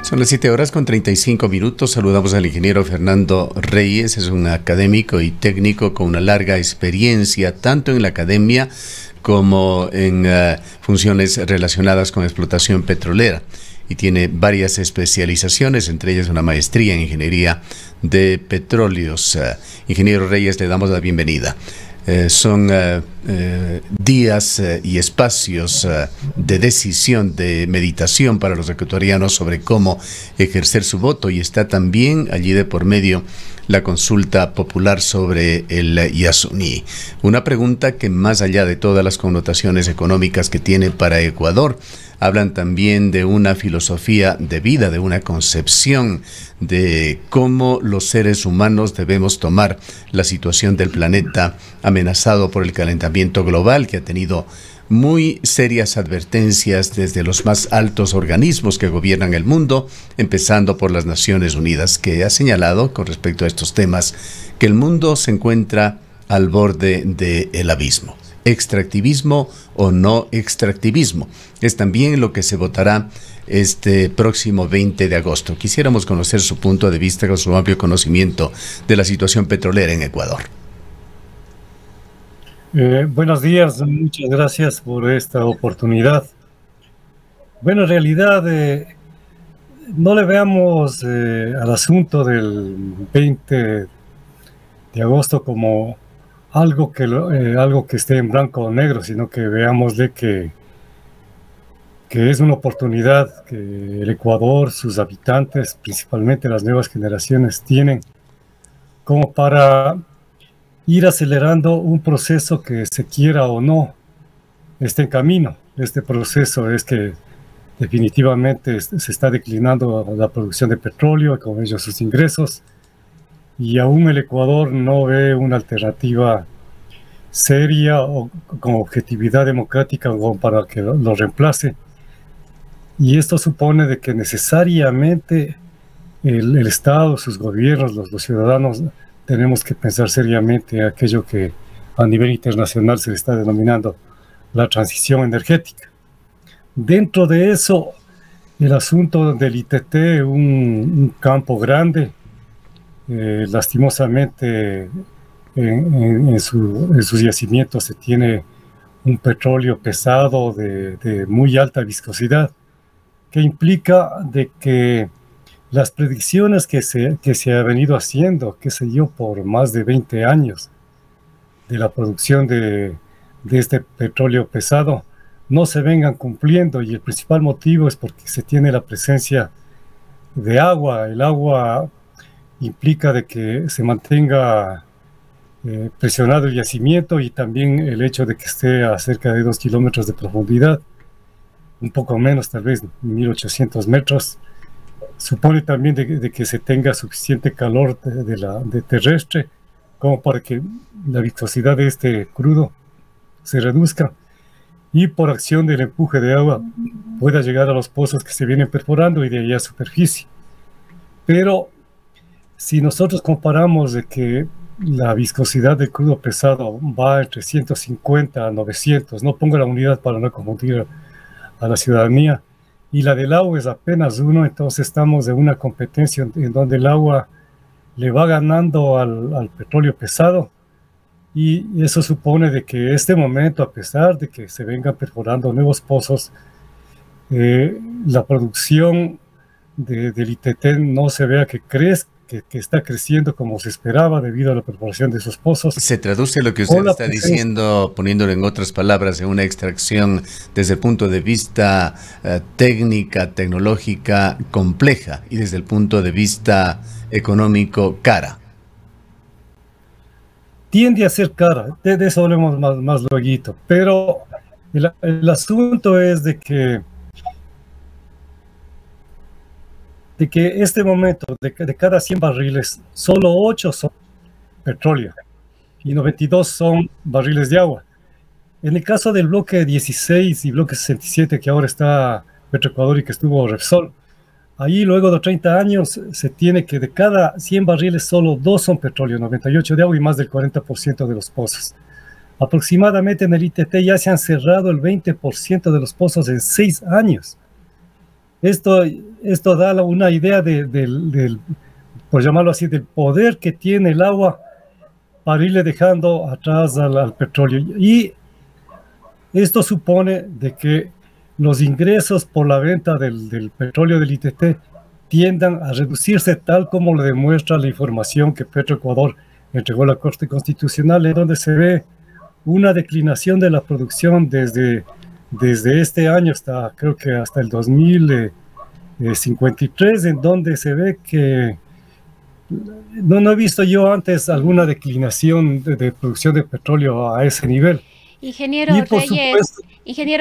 Son las 7:35. Saludamos al ingeniero Fernando Reyes. Es un académico y técnico con una larga experiencia, tanto en la academia como en funciones relacionadas con explotación petrolera. Y tiene varias especializaciones, entre ellas una maestría en ingeniería de petróleos. Ingeniero Reyes, le damos la bienvenida. Son días y espacios de decisión, de meditación para los ecuatorianos sobre cómo ejercer su voto, y está también allí de por medio la consulta popular sobre el Yasuní. Una pregunta que, más allá de todas las connotaciones económicas que tiene para Ecuador, hablan también de una filosofía de vida, de una concepción de cómo los seres humanos debemos tomar la situación del planeta amenazado por el calentamiento global, que ha tenido muy serias advertencias desde los más altos organismos que gobiernan el mundo, empezando por las Naciones Unidas, que ha señalado con respecto a estos temas que el mundo se encuentra al borde del abismo. Extractivismo o no extractivismo es también lo que se votará este próximo 20 de agosto. Quisiéramos conocer su punto de vista con su amplio conocimiento de la situación petrolera en Ecuador. Buenos días, muchas gracias por esta oportunidad. Bueno, en realidad no le veamos al asunto del 20 de agosto como algo que esté en blanco o negro, sino que veamos de que es una oportunidad que el Ecuador, sus habitantes, principalmente las nuevas generaciones, tienen como para ir acelerando un proceso que, se quiera o no, esté en camino. Este proceso es que definitivamente se está declinando la producción de petróleo y con ello sus ingresos, y aún el Ecuador no ve una alternativa seria o con objetividad democrática para que lo reemplace. Y esto supone de que necesariamente el Estado, sus gobiernos, los ciudadanos, tenemos que pensar seriamente aquello que a nivel internacional se le está denominando la transición energética. Dentro de eso, el asunto del ITT, un campo grande, lastimosamente en sus yacimientos se tiene un petróleo pesado de muy alta viscosidad, que implica de que las predicciones que se ha venido haciendo, qué sé yo, por más de 20 años de la producción de este petróleo pesado, no se vengan cumpliendo, y el principal motivo es porque se tiene la presencia de agua. El agua implica de que se mantenga presionado el yacimiento, y también el hecho de que esté a cerca de 2 kilómetros de profundidad, un poco menos, tal vez 1800 metros, supone también de que se tenga suficiente calor de terrestre como para que la viscosidad de este crudo se reduzca, y por acción del empuje de agua pueda llegar a los pozos que se vienen perforando y de ahí a superficie. Pero si nosotros comparamos de que la viscosidad del crudo pesado va entre 150 a 900, no pongo la unidad para no confundir a la ciudadanía, y la del agua es apenas 1, entonces estamos en una competencia en donde el agua le va ganando al petróleo pesado, y eso supone de que este momento, a pesar de que se vengan perforando nuevos pozos, la producción del ITT no se vea que crezca, que está creciendo como se esperaba debido a la perforación de esos pozos. ¿Se traduce lo que usted está diciendo, poniéndolo en otras palabras, en una extracción desde el punto de vista técnica, tecnológica, compleja, y desde el punto de vista económico, cara? Tiende a ser cara, de eso hablemos más luego, pero el asunto es de que este momento, de cada 100 barriles, solo 8 son petróleo y 92 son barriles de agua. En el caso del bloque 16 y bloque 67, que ahora está Petroecuador y que estuvo Repsol, ahí luego de 30 años se tiene que de cada 100 barriles solo 2 son petróleo, 98 de agua y más del 40% de los pozos. Aproximadamente en el ITT ya se han cerrado el 20% de los pozos en 6 años. Esto da una idea por llamarlo así, del poder que tiene el agua para irle dejando atrás al petróleo. Y esto supone de que los ingresos por la venta del petróleo del ITT tiendan a reducirse, tal como lo demuestra la información que Petroecuador entregó a la Corte Constitucional, en donde se ve una declinación de la producción desde este año hasta, creo que hasta el 2053, en donde se ve que no he visto yo antes alguna declinación de producción de petróleo a ese nivel. Ingeniero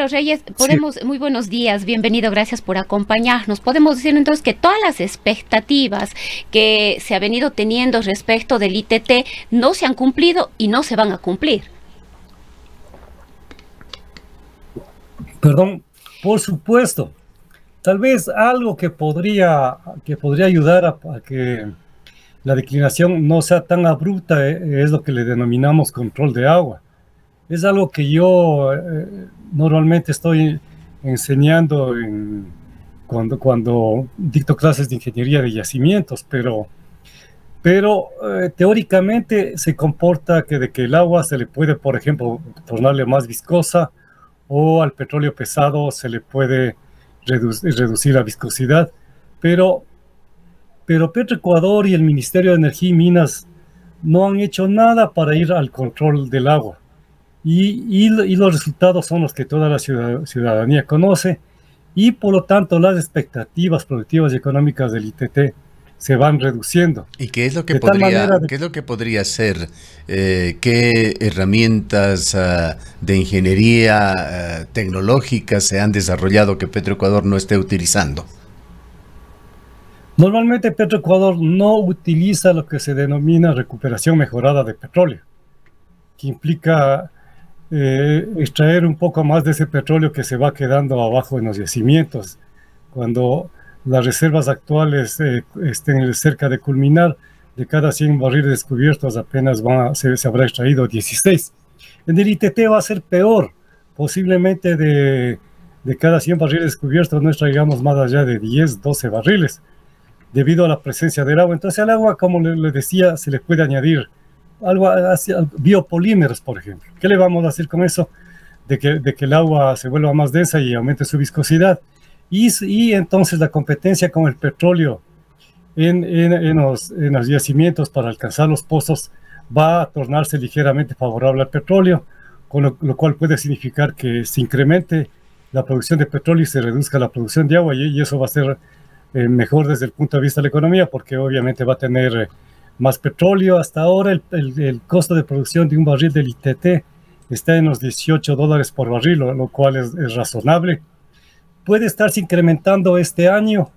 Reyes, podemos, sí. Muy buenos días, bienvenido, gracias por acompañarnos. Podemos decir entonces que todas las expectativas que se ha venido teniendo respecto del ITT no se han cumplido y no se van a cumplir. Perdón, por supuesto. Tal vez algo que podría ayudar a que la declinación no sea tan abrupta es lo que le denominamos control de agua. Es algo que yo normalmente estoy enseñando cuando dicto clases de ingeniería de yacimientos, pero teóricamente se comporta de que el agua se le puede, por ejemplo, tornarle más viscosa, o al petróleo pesado se le puede reducir la viscosidad, pero Petroecuador y el Ministerio de Energía y Minas no han hecho nada para ir al control del agua. Y los resultados son los que toda la ciudadanía conoce, y por lo tanto las expectativas productivas y económicas del ITT se van reduciendo. ¿Y qué es lo que podría ser? ¿Qué herramientas de ingeniería tecnológica se han desarrollado que Petroecuador no esté utilizando? Normalmente Petroecuador no utiliza lo que se denomina recuperación mejorada de petróleo, que implica extraer un poco más de ese petróleo que se va quedando abajo en los yacimientos. Cuando las reservas actuales estén cerca de culminar, de cada 100 barriles descubiertos apenas se habrá extraído 16. En el ITT va a ser peor. Posiblemente de cada 100 barriles descubiertos no extraigamos más allá de 10, 12 barriles, debido a la presencia del agua. Entonces al agua, como le decía, se le puede añadir biopolímeros, por ejemplo. ¿Qué le vamos a hacer con eso? De que el agua se vuelva más densa y aumente su viscosidad. Y entonces la competencia con el petróleo en los yacimientos para alcanzar los pozos va a tornarse ligeramente favorable al petróleo, con lo cual puede significar que se incremente la producción de petróleo y se reduzca la producción de agua, y eso va a ser mejor desde el punto de vista de la economía, porque obviamente va a tener más petróleo. Hasta ahora el costo de producción de un barril del ITT está en los $18 por barril, lo cual es razonable. Puede estarse incrementando este año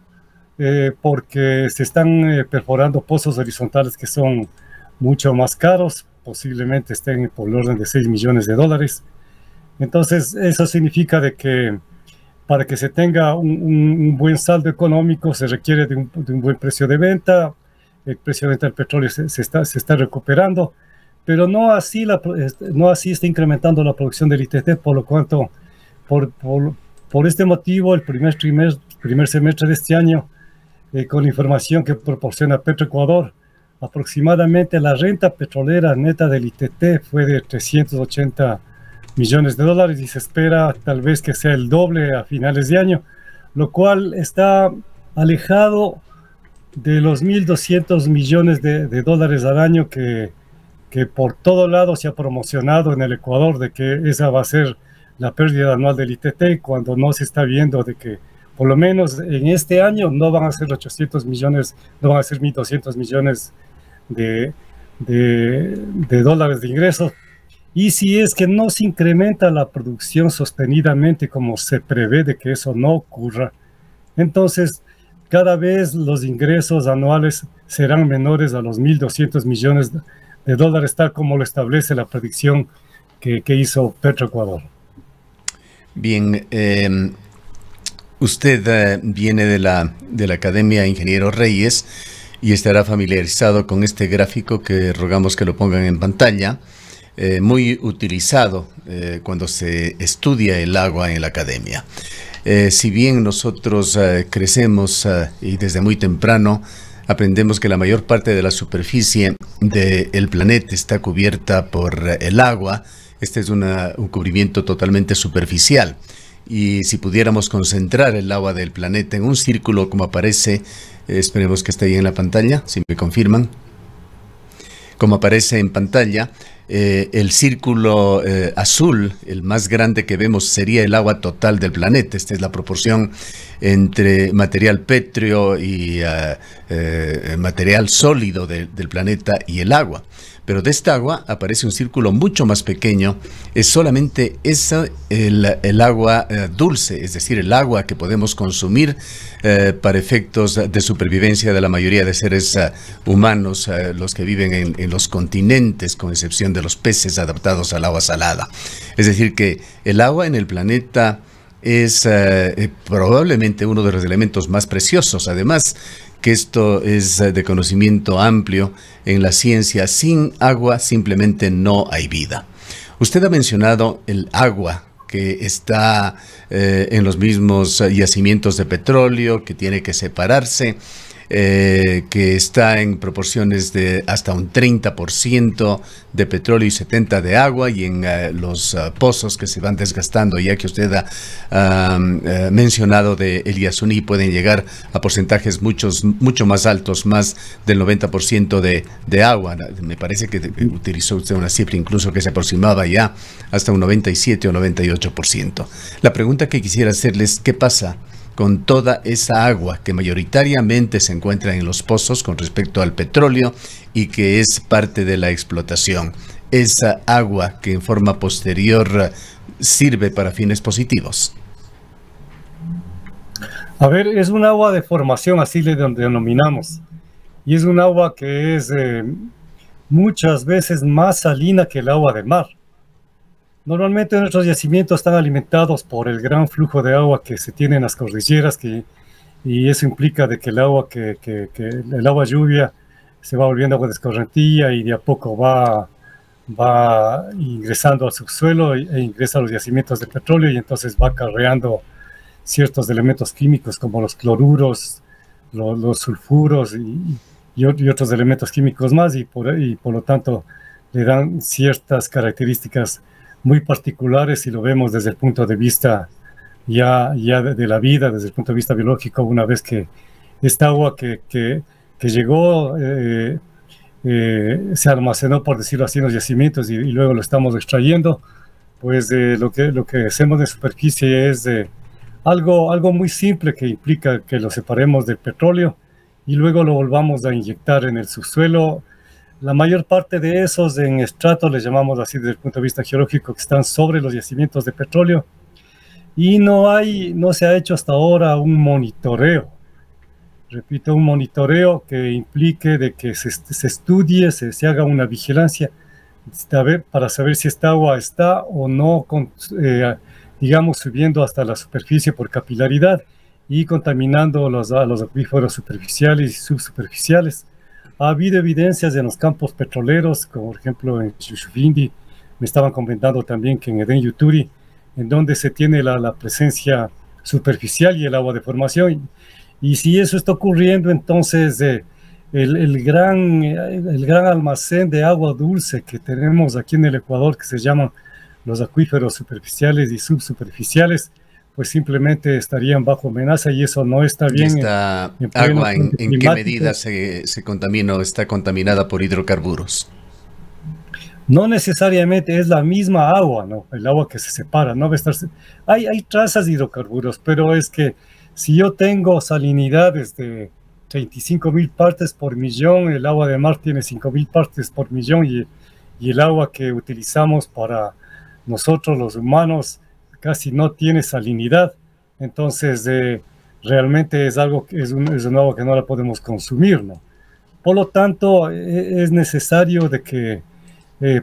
porque se están perforando pozos horizontales que son mucho más caros, posiblemente estén por el orden de $6 millones. Entonces eso significa de que para que se tenga un buen saldo económico se requiere de un buen precio de venta. El precio de venta del petróleo se está recuperando, pero no así está incrementando la producción del ITT, por lo cuanto por este motivo, el primer semestre de este año, con la información que proporciona Petroecuador, aproximadamente la renta petrolera neta del ITT fue de $380 millones, y se espera tal vez que sea el doble a finales de año, lo cual está alejado de los 1.200 millones de dólares al año que por todo lado se ha promocionado en el Ecuador, de que esa va a ser la pérdida anual del ITT, cuando no se está viendo de que por lo menos en este año no van a ser 800 millones, no van a ser 1.200 millones de dólares de ingresos. Y si es que no se incrementa la producción sostenidamente, como se prevé de que eso no ocurra, entonces cada vez los ingresos anuales serán menores a los 1.200 millones de dólares, tal como lo establece la predicción que hizo Petroecuador. Bien, usted viene de la Academia Ingeniero Reyes y estará familiarizado con este gráfico que rogamos que lo pongan en pantalla, muy utilizado cuando se estudia el agua en la academia. Si bien nosotros crecemos y desde muy temprano aprendemos que la mayor parte de la superficie del planeta está cubierta por el agua, este es un cubrimiento totalmente superficial. Y si pudiéramos concentrar el agua del planeta en un círculo como aparece, esperemos que esté ahí en la pantalla, si me confirman, como aparece en pantalla, el círculo azul, el más grande que vemos, sería el agua total del planeta. Esta es la proporción entre material pétreo y material sólido del planeta y el agua. Pero de esta agua aparece un círculo mucho más pequeño, es solamente el agua dulce, es decir, el agua que podemos consumir para efectos de supervivencia de la mayoría de seres humanos, los que viven en los continentes, con excepción de los peces adaptados al agua salada. Es decir, que el agua en el planeta es probablemente uno de los elementos más preciosos. Además, que esto es de conocimiento amplio en la ciencia. Sin agua simplemente no hay vida. Usted ha mencionado el agua que está en los mismos yacimientos de petróleo, que tiene que separarse, que está en proporciones de hasta un 30% de petróleo y 70% de agua, y en los pozos que se van desgastando, ya que usted ha mencionado de El Yasuní, pueden llegar a porcentajes mucho más altos, más del 90% de agua. Me parece que utilizó usted una cifra incluso que se aproximaba ya hasta un 97 o 98%. La pregunta que quisiera hacerles, ¿qué pasa con toda esa agua que mayoritariamente se encuentra en los pozos con respecto al petróleo y que es parte de la explotación? Esa agua que en forma posterior sirve para fines positivos. A ver, es un agua de formación, así le denominamos. Y es un agua que es muchas veces más salina que el agua de mar. Normalmente nuestros yacimientos están alimentados por el gran flujo de agua que se tiene en las cordilleras, y eso implica de que el agua el agua lluvia se va volviendo agua de escorrentía y de a poco va ingresando al subsuelo e ingresa a los yacimientos de petróleo, y entonces va acarreando ciertos elementos químicos como los cloruros, los sulfuros y otros elementos químicos más, y por lo tanto le dan ciertas características muy particulares, si lo vemos desde el punto de vista ya de la vida, desde el punto de vista biológico. Una vez que esta agua que llegó se almacenó, por decirlo así, en los yacimientos, y luego lo estamos extrayendo, pues lo que hacemos de superficie es algo muy simple, que implica que lo separemos del petróleo y luego lo volvamos a inyectar en el subsuelo. La mayor parte de esos en estratos, les llamamos así desde el punto de vista geológico, que están sobre los yacimientos de petróleo, y no se ha hecho hasta ahora un monitoreo. Repito, un monitoreo que implique de que se estudie, se haga una vigilancia para saber si esta agua está o no, digamos, subiendo hasta la superficie por capilaridad y contaminando a los acuíferos superficiales y subsuperficiales. Ha habido evidencias en los campos petroleros, como por ejemplo en Shushufindi, me estaban comentando también que en Edén Yuturi, en donde se tiene la presencia superficial y el agua de formación. Y si eso está ocurriendo, entonces el gran almacén de agua dulce que tenemos aquí en el Ecuador, que se llaman los acuíferos superficiales y subsuperficiales, pues simplemente estarían bajo amenaza, y eso no está bien. ¿Esta agua en qué medida se contamina o está contaminada por hidrocarburos? No necesariamente es la misma agua, ¿no? El agua que se separa, ¿no? Hay trazas de hidrocarburos, pero es que si yo tengo salinidades de 35.000 partes por millón, el agua de mar tiene 5.000 partes por millón, y el agua que utilizamos para nosotros los humanos casi no tiene salinidad. Entonces realmente es un agua que no la podemos consumir, ¿no? Por lo tanto, es necesario de que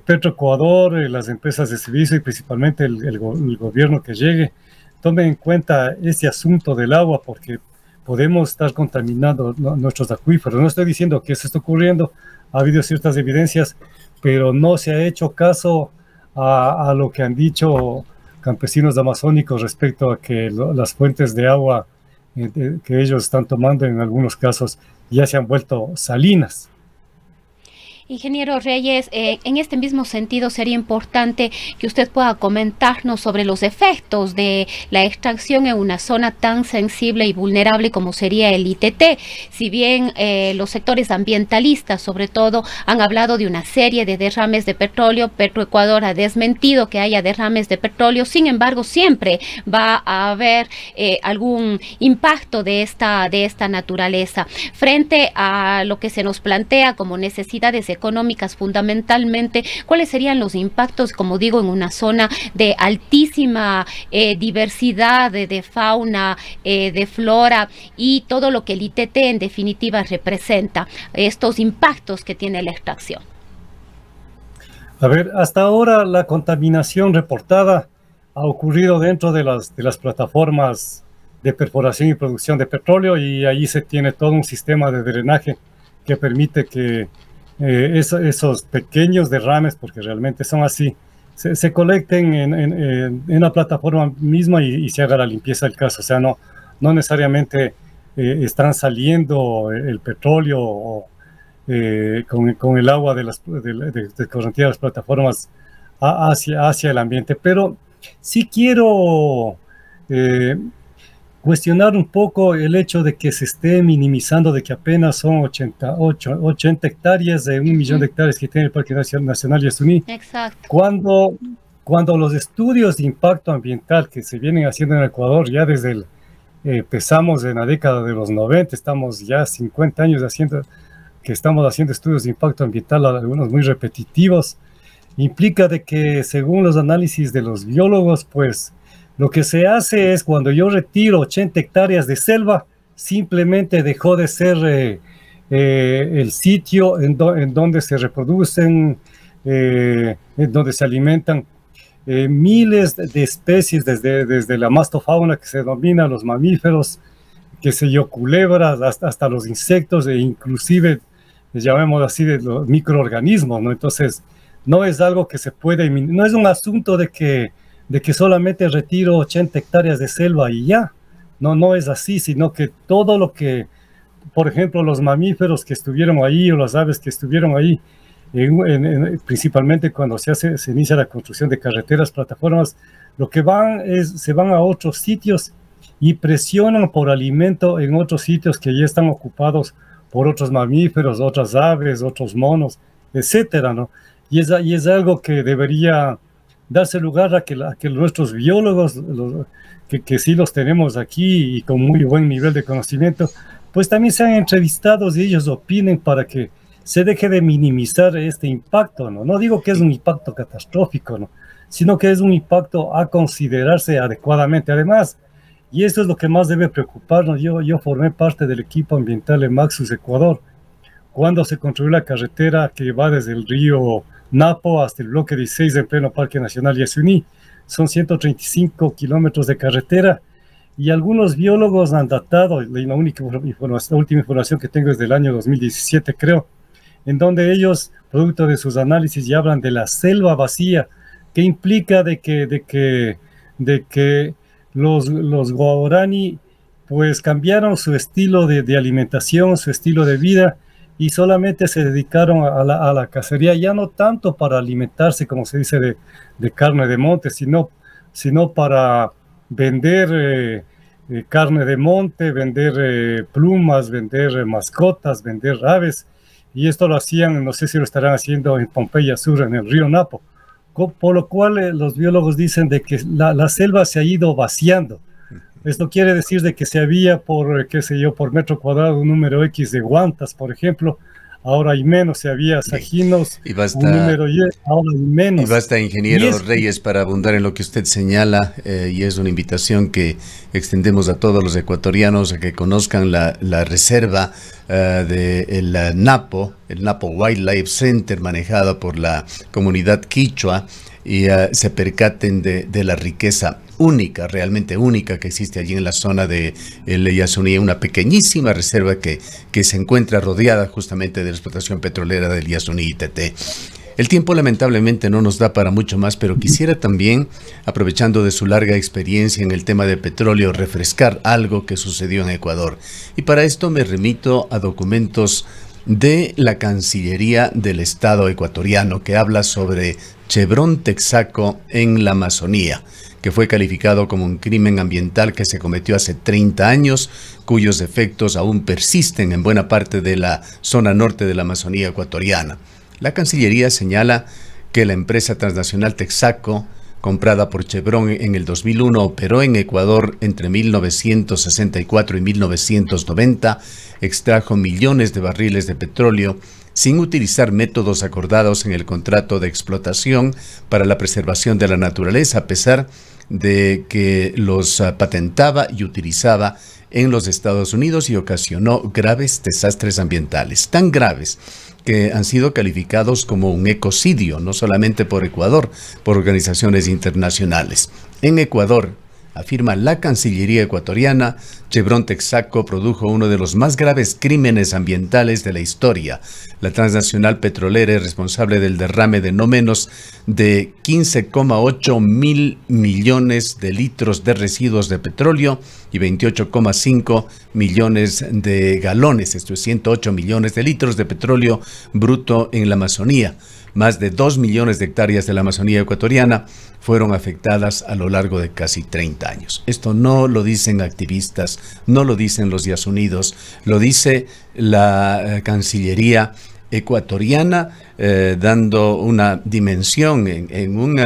Petroecuador, las empresas de servicio y principalmente el gobierno que llegue, tome en cuenta ese asunto del agua, porque podemos estar contaminando nuestros acuíferos. No estoy diciendo que eso está ocurriendo, ha habido ciertas evidencias, pero no se ha hecho caso a lo que han dicho campesinos amazónicos respecto a que las fuentes de agua que ellos están tomando en algunos casos ya se han vuelto salinas. Ingeniero Reyes, en este mismo sentido sería importante que usted pueda comentarnos sobre los efectos de la extracción en una zona tan sensible y vulnerable como sería el ITT. Si bien los sectores ambientalistas, sobre todo, han hablado de una serie de derrames de petróleo, Petroecuador ha desmentido que haya derrames de petróleo. Sin embargo, siempre va a haber algún impacto de esta naturaleza. Frente a lo que se nos plantea como necesidades económicas fundamentalmente, ¿cuáles serían los impactos, como digo, en una zona de altísima diversidad de fauna, de flora y todo lo que el ITT en definitiva representa, estos impactos que tiene la extracción? A ver, hasta ahora la contaminación reportada ha ocurrido dentro de las plataformas de perforación y producción de petróleo, y ahí se tiene todo un sistema de drenaje que permite que esos pequeños derrames, porque realmente son así, se colecten en la plataforma misma y se haga la limpieza del caso. O sea, no necesariamente están saliendo el petróleo con el agua de correntía de las plataformas hacia el ambiente. Pero sí quiero cuestionar un poco el hecho de que se esté minimizando de que apenas son 80 hectáreas de 1 millón de hectáreas que tiene el Parque Nacional Yasuní. Exacto. Cuando los estudios de impacto ambiental que se vienen haciendo en Ecuador ya desde empezamos en la década de los 90, estamos ya 50 años estamos haciendo estudios de impacto ambiental, algunos muy repetitivos, implica de que según los análisis de los biólogos, pues lo que se hace es cuando yo retiro 80 hectáreas de selva, simplemente dejó de ser el sitio en donde se reproducen, en donde se alimentan miles de especies, desde la mastofauna que se denomina los mamíferos, qué sé yo, culebras, hasta los insectos e inclusive, les llamemos así, de los microorganismos, ¿no? Entonces, no es algo que se puede, no es un asunto de que solamente retiro 80 hectáreas de selva y ya. No es así, sino que todo lo que, por ejemplo, los mamíferos que estuvieron ahí o las aves que estuvieron ahí, principalmente cuando se inicia la construcción de carreteras, plataformas, lo que se van a otros sitios y presionan por alimento en otros sitios que ya están ocupados por otros mamíferos, otras aves, otros monos, etcétera, ¿no? Y es algo que debería darse lugar a que nuestros biólogos, que sí los tenemos aquí y con muy buen nivel de conocimiento, pues también sean entrevistados y ellos opinen para que se deje de minimizar este impacto, ¿no? No digo que es un impacto catastrófico, ¿no? Sino que es un impacto a considerarse adecuadamente. Además, y esto es lo que más debe preocuparnos, yo formé parte del equipo ambiental en Maxus, Ecuador, cuando se construyó la carretera que va desde el río Napo hasta el bloque 16 en pleno Parque Nacional Yasuní. Son 135 kilómetros de carretera y algunos biólogos han datado, la última información que tengo es del año 2017, creo, en donde ellos, producto de sus análisis, ya hablan de la selva vacía, que implica de que los guaraní pues cambiaron su estilo de alimentación, su estilo de vida, y solamente se dedicaron a la cacería, ya no tanto para alimentarse, como se dice, de carne de monte, sino para vender carne de monte, vender plumas, vender mascotas, vender aves, y esto lo hacían, no sé si lo estarán haciendo en Pompeya Sur, en el río Napo, por lo cual los biólogos dicen de que la selva se ha ido vaciando. Esto quiere decir de que se había por metro cuadrado un número X de guantas, por ejemplo, ahora hay menos, se había sajinos, un número Y, ahora hay menos. Y basta, ingeniero Reyes, para abundar en lo que usted señala, y es una invitación que extendemos a todos los ecuatorianos a que conozcan la reserva del Napo, el Napo Wildlife Center, manejada por la comunidad quichua, y se percaten de la riqueza única, realmente única, que existe allí en la zona de el Yasuní, una pequeñísima reserva que se encuentra rodeada justamente de la explotación petrolera del Yasuní ITT. El tiempo lamentablemente no nos da para mucho más, pero quisiera también, aprovechando de su larga experiencia en el tema de petróleo, refrescar algo que sucedió en Ecuador. Y para esto me remito a documentos de la Cancillería del Estado ecuatoriano que habla sobre Chevron Texaco en la Amazonía, que fue calificado como un crimen ambiental que se cometió hace 30 años, cuyos efectos aún persisten en buena parte de la zona norte de la Amazonía ecuatoriana. La Cancillería señala que la empresa transnacional Texaco, comprada por Chevron en el 2001, operó en Ecuador entre 1964 y 1990, extrajo millones de barriles de petróleo sin utilizar métodos acordados en el contrato de explotación para la preservación de la naturaleza, a pesar de que los patentaba y utilizaba en los Estados Unidos, y ocasionó graves desastres ambientales, tan graves que han sido calificados como un ecocidio, no solamente por Ecuador, por organizaciones internacionales. En Ecuador, afirma la Cancillería ecuatoriana, Chevron Texaco produjo uno de los más graves crímenes ambientales de la historia. La transnacional petrolera es responsable del derrame de no menos de 15,8 mil millones de litros de residuos de petróleo y 28,5 millones de galones, esto es 108 millones de litros de petróleo bruto en la Amazonía. Más de 2 millones de hectáreas de la Amazonía ecuatoriana fueron afectadas a lo largo de casi 30 años. Esto no lo dicen activistas, no lo dicen los Unidos, lo dice la Cancillería ecuatoriana, dando una dimensión en un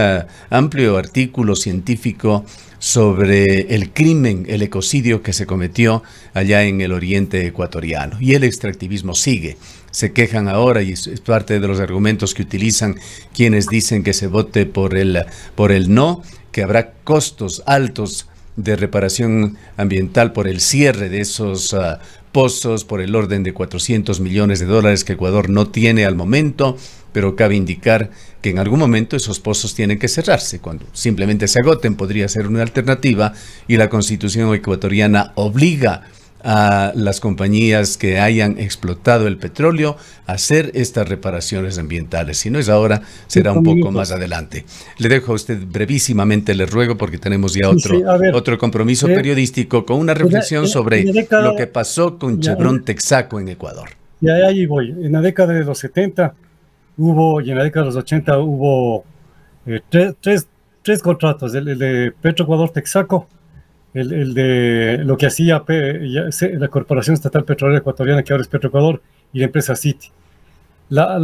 amplio artículo científico sobre el crimen, el ecocidio que se cometió allá en el oriente ecuatoriano. Y el extractivismo sigue. Se quejan ahora, y es parte de los argumentos que utilizan quienes dicen que se vote por el no, que habrá costos altos de reparación ambiental por el cierre de esos pozos por el orden de 400 millones de dólares que Ecuador no tiene al momento, pero cabe indicar que en algún momento esos pozos tienen que cerrarse. Cuando simplemente se agoten podría ser una alternativa, y la Constitución ecuatoriana obliga a las compañías que hayan explotado el petróleo a hacer estas reparaciones ambientales. Si no es ahora, será un poco más adelante. Le dejo a usted brevísimamente, le ruego, porque tenemos ya otro compromiso periodístico, con una reflexión sobre lo que pasó con Chevron Texaco en Ecuador. Y ahí voy. En la década de los 70 hubo, y en la década de los 80 hubo tres contratos: el de Petroecuador Texaco, el de lo que hacía la Corporación Estatal Petrolera Ecuatoriana, que ahora es Petroecuador, y la empresa City. La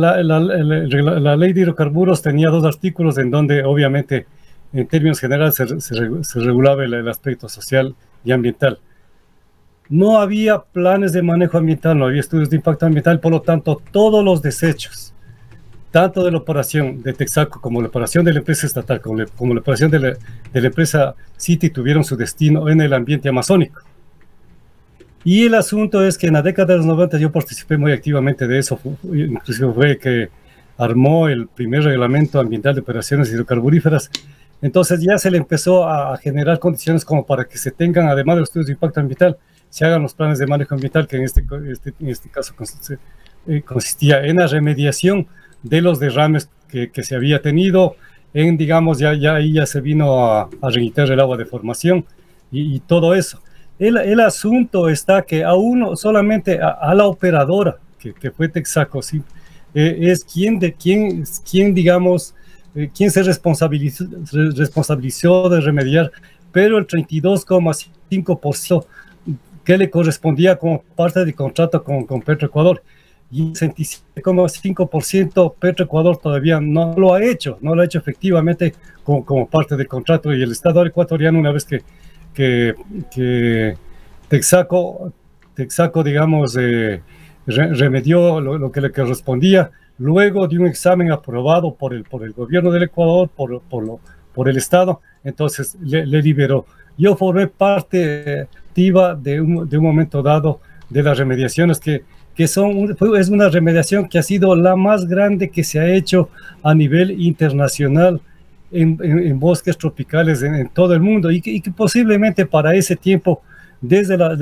ley de hidrocarburos tenía 2 artículos en donde, obviamente, en términos generales se regulaba el aspecto social y ambiental. No había planes de manejo ambiental, no había estudios de impacto ambiental, por lo tanto, todos los desechos, tanto de la operación de Texaco como la operación de la empresa estatal, como la operación de la empresa City, tuvieron su destino en el ambiente amazónico. Y el asunto es que en la década de los 90 yo participé muy activamente de eso, inclusive fue que armó el primer reglamento ambiental de operaciones hidrocarburíferas. Entonces ya se le empezó a generar condiciones como para que se tengan, además de los estudios de impacto ambiental, se hagan los planes de manejo ambiental, que en este caso consistía en la remediación de los derrames que se había tenido, digamos, ahí ya se vino a reintegrar el agua de formación y todo eso. El asunto está que solamente a la operadora, que fue Texaco, ¿sí? Es quien digamos, quien se responsabilizó de remediar, pero el 32,5% que le correspondía como parte del contrato con Petroecuador, y el 67,5% Petroecuador todavía no lo ha hecho efectivamente como parte del contrato, y el Estado ecuatoriano, una vez que Texaco, digamos, remedió lo que le correspondía, luego de un examen aprobado por el gobierno del Ecuador, por el Estado, entonces le liberó. Yo formé parte activa de un momento dado de las remediaciones es una remediación que ha sido la más grande que se ha hecho a nivel internacional en bosques tropicales en todo el mundo, y que posiblemente para ese tiempo, desde la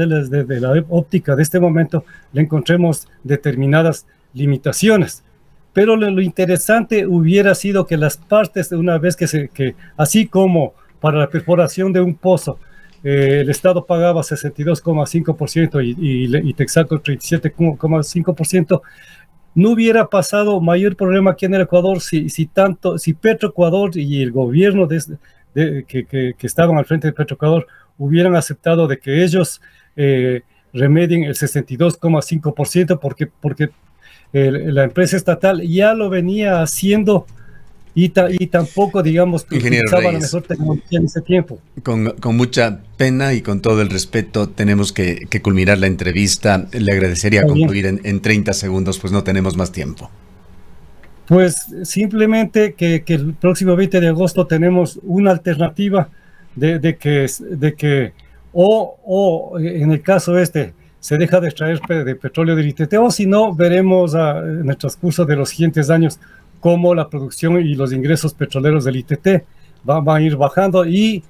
óptica de este momento, le encontremos determinadas limitaciones. pero lo interesante hubiera sido que las partes, una vez que así como para la perforación de un pozo, el Estado pagaba 62,5% y Texaco 37,5%, no hubiera pasado mayor problema aquí en el Ecuador si Petroecuador y el gobierno que estaban al frente de Petroecuador hubieran aceptado de que ellos remedien el 62,5%, porque la empresa estatal ya lo venía haciendo y tampoco, digamos, que utilizaba la mejor tecnología en ese tiempo. Con mucha pena y con todo el respeto, tenemos que culminar la entrevista. Le agradecería concluir en 30 segundos, pues no tenemos más tiempo. Pues simplemente que el próximo 20 de agosto tenemos una alternativa de que o en el caso se deja de extraer de petróleo del ITT, o si no, veremos en el transcurso de los siguientes años cómo la producción y los ingresos petroleros del ITT van a ir bajando y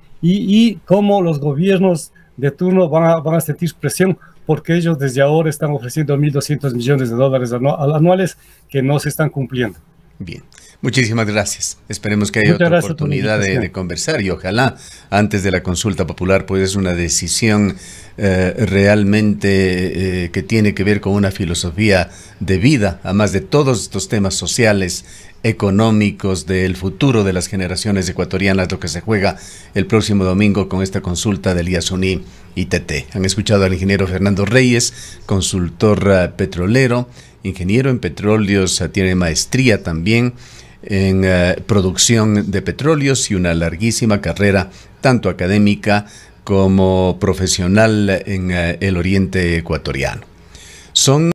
cómo los gobiernos de turno van a sentir presión, porque ellos desde ahora están ofreciendo $1.200 millones anuales que no se están cumpliendo. Bien, muchísimas gracias. Esperemos que haya otra oportunidad de conversar y ojalá antes de la consulta popular pues es una decisión realmente que tiene que ver con una filosofía de vida, además de todos estos temas sociales, económicos, del futuro de las generaciones ecuatorianas, lo que se juega el próximo domingo con esta consulta del Yasuní ITT. Han escuchado al ingeniero Fernando Reyes, consultor petrolero, ingeniero en petróleos, tiene maestría también en producción de petróleos y una larguísima carrera, tanto académica como profesional en el oriente ecuatoriano. Son